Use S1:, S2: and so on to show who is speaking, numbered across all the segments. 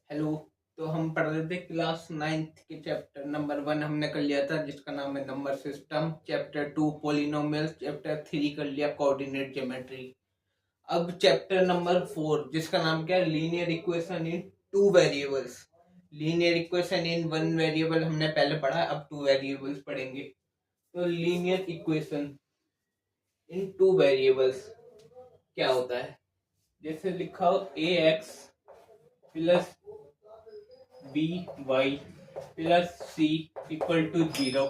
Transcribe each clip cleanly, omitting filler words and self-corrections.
S1: Hello. तो हम पढ़ रहे थे क्लास नाइन्थ के चैप्टर नंबर 1 हमने कर लिया था, जिसका नाम है number system. Chapter 2 polynomials. Chapter 3 कर लिया कोऑर्डिनेट ज्योमेट्री। अब चैप्टर नंबर 4 जिसका नाम क्या है, linear equation in two variables. Linear equation in one variable हमने पहले पढ़ा, अब टू वेरिएबल्स पढ़ेंगे। तो linear equation in two variables क्या होता है, जैसे लिखा हो ए x plus B Y plus C equal to 0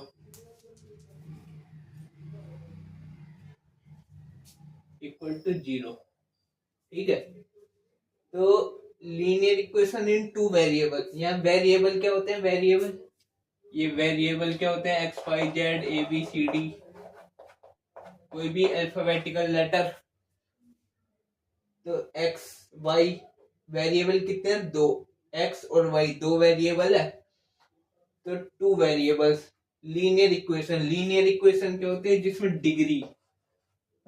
S1: equal to 0। ठीक है। तो linear equation in two variable, यहाँ वेरिएबल क्या होते हैं, वेरिएबल ये वेरिएबल क्या होते हैं, x y z a b c d, कोई भी अल्फाबेटिकल लेटर। तो एक्स वाई वेरिएबल कितने हैं, दो। एक्स और वाई दो वेरिएबल है, तो टू वेरिएबल्स। लीनियर इक्वेशन क्या होती है, जिसमें डिग्री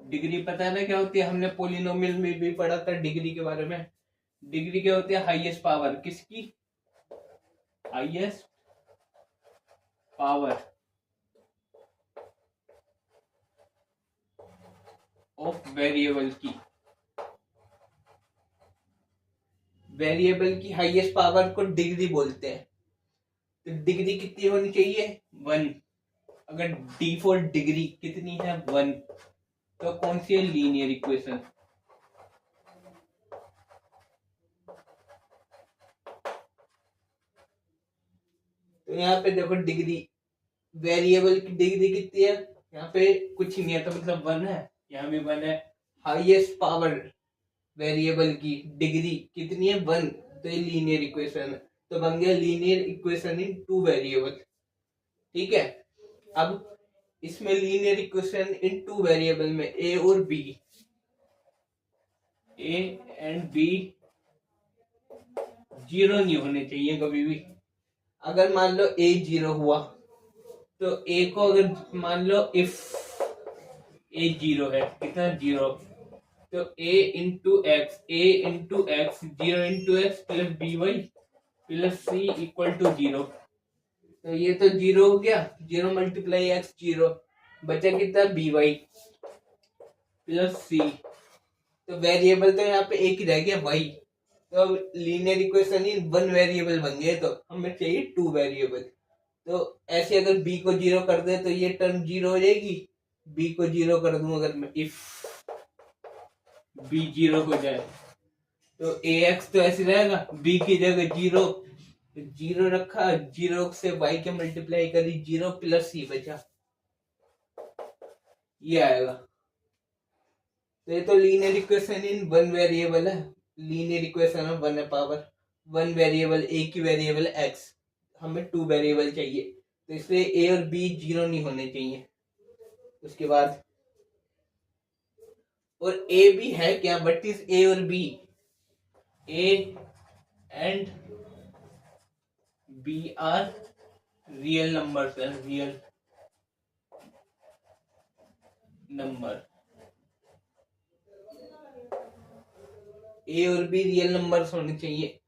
S1: डिग्री पता है ना क्या होती है, हमने पोलिनोमियल में भी पढ़ा था डिग्री के बारे में। डिग्री क्या होती है, हाईएस्ट पावर। किसकी, हाईएस्ट पावर ऑफ वेरिएबल की। वेरिएबल की हाईएस्ट पावर को डिग्री बोलते हैं। तो डिग्री कितनी होनी चाहिए, 1। अगर डिफॉल्ट डिग्री कितनी है, 1, तो कौन सी है, लीनियर इक्वेशन। तो यहाँ पे देखो डिग्री, वेरिएबल की डिग्री कितनी है, यहाँ पे कुछ ही नहीं है, तो मतलब 1 है, यहाँ भी 1 है। हाईएस्ट पावर वेरिएबल की डिग्री कितनी है, 1, तो ये लीनियर इक्वेशन है। तो बन गया linear equation in two variable. ठीक है। अब इसमें linear equation in two variable में ए और b, a and b zero नहीं होने चाहिए कभी भी। अगर मान लो ए जीरो हुआ, तो ए को अगर मान लो इफ ए जीरो है, कितना, जीरो, तो A into X, zero into X plus B Y plus C equal to 0। तो ये तो 0 हो गया, 0 मल्टीप्लाई एक्स 0, बचा कितना, बी वाई प्लस सी। तो वेरिएबल तो यहाँ पे एक ही रह गया, वाई। तो अब लीनियर इक्वेशन ही वन वेरिएबल बन गए, तो हमें चाहिए टू वेरिएबल। तो ऐसे अगर बी को 0 कर दे तो ये टर्म 0 हो जाएगी। बी को 0 कर दूं अगर मैं, इफ बी 0 हो जाए, तो ए एक्स तो ऐसे रहेगा, बी की जगह 0, 0 रखा, 0 से वाई के मल्टीप्लाई करी, 0 प्लस सी बचा, ये आएगा। तो ये तो linear equation in one variable है। लीनियर इक्वेशन है, वन है पावर, वन वेरिएबल, एक ही वेरिएबल एक्स, हमें टू वेरिएबल चाहिए, तो इसलिए ए और बी 0 नहीं होने चाहिए। उसके बाद, और ए भी है क्या, बट इज ए और b, a and b are real numbers है, रियल नंबर। ए और बी रियल नंबर्स होने चाहिए।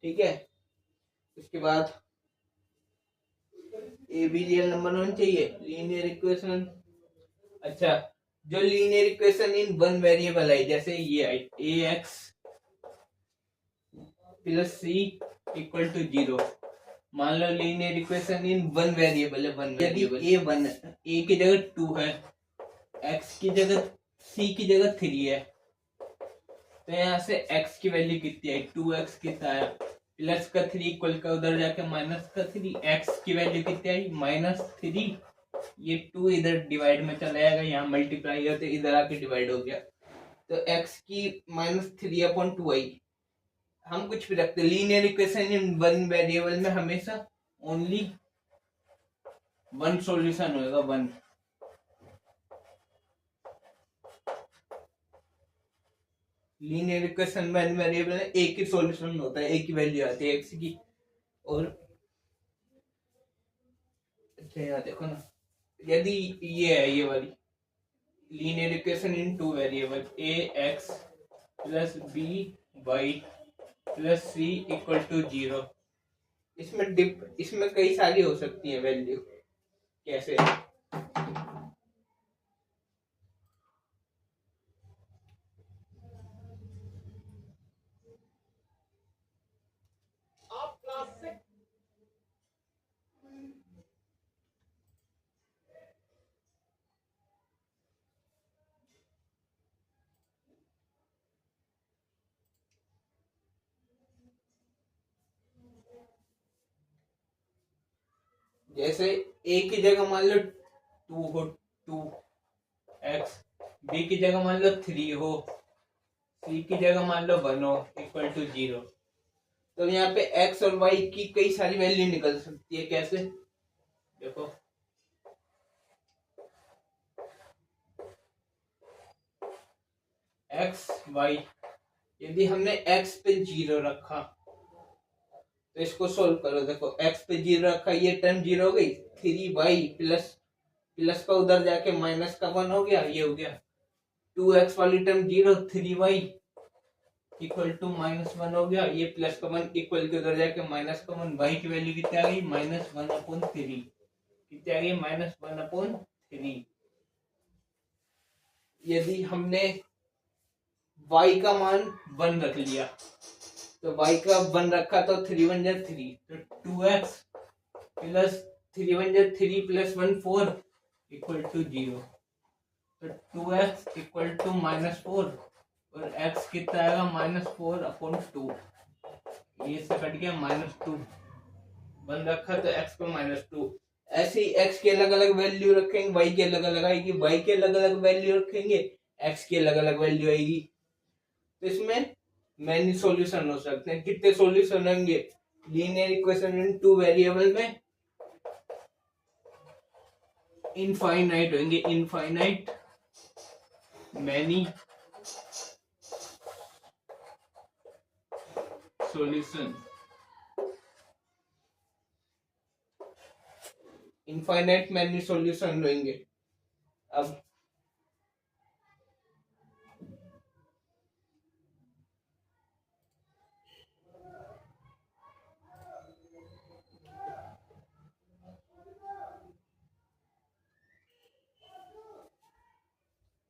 S1: ठीक है। उसके बाद ए बी रियल नंबर होने चाहिए, लीनियर इक्वेशन। अच्छा, जो linear equation in one variable है, जैसे ये आई A x plus C equal to 0। मान लो linear equation in one variable है, वन वेरिएबल, ए 1 है, ए की जगह 2 है, एक्स की जगह, सी की जगह 3 है, तो यहाँ से x की वैल्यू कितनी आई, 2x कितना आया, प्लस का 3 इक्वल का उधर जाके माइनस का 3, x की वैल्यू कितनी आई, -3। ये 2 इधर डिवाइड में चला जाएगा, यहाँ मल्टीप्लाई होते इधर आके डिवाइड हो गया, तो x की -3/2 आई। हम कुछ भी रखते, linear equation in one variable में हमेशा ओनली वन सॉल्यूशन होगा, वन। लीनियर इक्वेशन में वेरिएबल है, एक ही सॉल्यूशन होता है, एक ही वैल्यू आती है एक्स की। और अच्छा यहाँ देखो ना, यदि ये है ये वाली linear equation in two variable, a x plus B Y plus C equal to 0। इसमें कई सारी हो सकती है वैल्यू। कैसे? जैसे ए की जगह मान लो 2 हो, 2x, बी की जगह मान लो 3 हो, सी की जगह मान लो 1 हो, इक्वल टू 0। तो यहाँ पे x और y की कई सारी वैल्यू निकल सकती है। कैसे? देखो, x y, यदि हमने x पे 0 रखा तो इसको सोल्व करो। देखो x पे 0 रखा, ये टर्म 0 हो गई। 3y प्लस प्लस का उधर जाके माइनस का 1 हो गया, ये हो गया। 2x वाली टर्म 0, 3y इक्वल टू -1 हो गया, ये प्लस का 1 इक्वल के उधर जाके माइनस का 1। y की वैल्यू कितनी आ गई? -1/3। कितनी आ गई? -1/3। यदि हमने y का मान 1 रख लिया, तो y का 1 रखा तो 3 1 जा 3, तो 2x प्लस 3 1 जा 3 प्लस 1 4 इक्वल टू 0। तो 2x इक्वल टू -4 और x कितना आएगा? -4/2। ये से कट गया -2, 1 रखा तो x को -2। ऐसे ही x की अलग अलग वैल्यू रखेंगे, y की अलग अलग आएगी, y की अलग अलग वैल्यू रखेंगे, x की अलग अलग वैल्यू आएगी। तो इसमें मैनी सॉल्यूशन हो सकते हैं। कितने सॉल्यूशन होंगे लीनियर इक्वेशन इन 2 वेरिएबल में? इनफाइनाइट होंगे, infinite many solution, infinite many solution होंगे। अब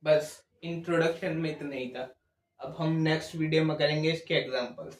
S1: बस इंट्रोडक्शन में इतना ही था। अब हम नेक्स्ट वीडियो में करेंगे इसके एग्जांपल्स।